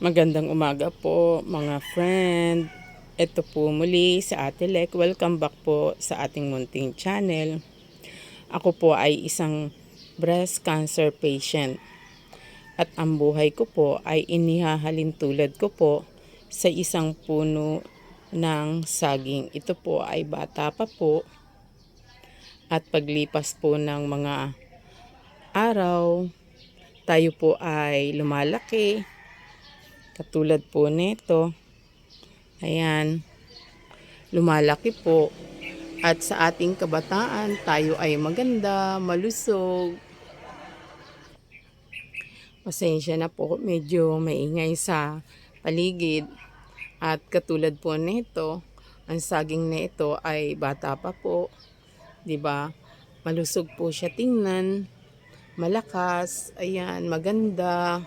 Magandang umaga po mga friend. Ito po muli sa Ate Lek. Welcome back po sa ating munting channel. Ako po ay isang breast cancer patient. At ang buhay ko po ay inihahalin tulad ko po sa isang puno ng saging. Ito po ay bata pa po. At paglipas po ng mga araw, tayo po ay lumalaki. Katulad po nito. Ayan, lumalaki po. At sa ating kabataan, tayo ay maganda, malusog. Pasensya na po, medyo maingay sa paligid. At katulad po nito, ang saging na ito ay bata pa po. 'Di ba? Malusog po siya tingnan, malakas, ayan, maganda.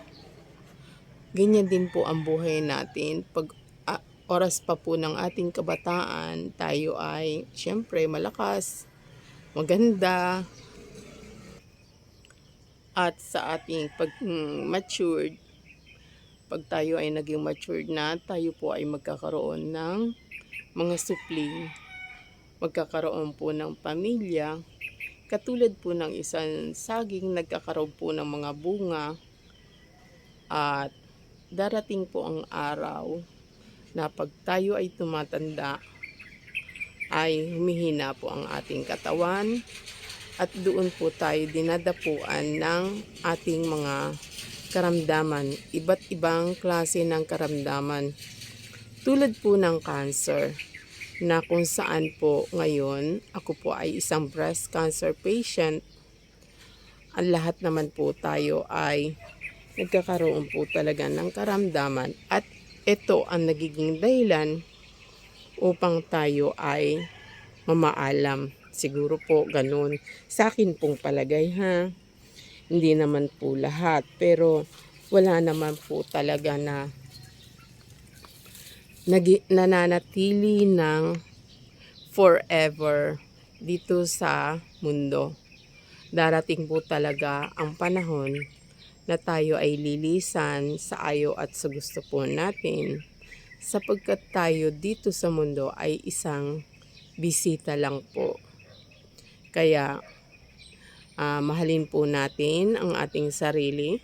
Ganyan din po ang buhay natin. Pag oras pa po ng ating kabataan, tayo ay siyempre malakas, maganda. At sa ating matured, pag tayo ay naging matured na, tayo po ay magkakaroon ng mga supling. Magkakaroon po ng pamilya. Katulad po ng isang saging, nagkakaroon po ng mga bunga. At darating po ang araw na pag tayo ay tumatanda, ay humihina po ang ating katawan at doon po tayo dinadapuan ng ating mga karamdaman, iba't ibang klase ng karamdaman. Tulad po ng cancer, na kung saan po ngayon, ako po ay isang breast cancer patient. Ang lahat naman po tayo ay nagkakaroon po talaga ng karamdaman at ito ang nagiging dahilan upang tayo ay mamaalam. Siguro po ganun. Sa akin pong palagay ha. Hindi naman po lahat. Pero wala naman po talaga na nananatili ng forever dito sa mundo. Darating po talaga ang panahon na tayo ay lilisan sa ayaw at sa gusto po natin, sapagkat tayo dito sa mundo ay isang bisita lang po. Kaya mahalin po natin ang ating sarili,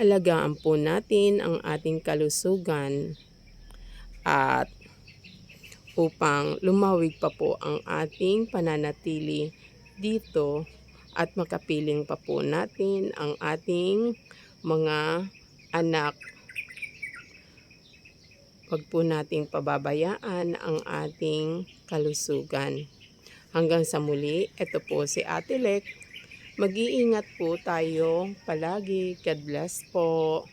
alagaan po natin ang ating kalusugan, at upang lumawig pa po ang ating pananatili dito at makapiling pa po natin ang ating mga anak. Huwag po nating pababayaan ang ating kalusugan. Hanggang sa muli, ito po si Ate Lek. Mag-iingat po tayo palagi. God bless po.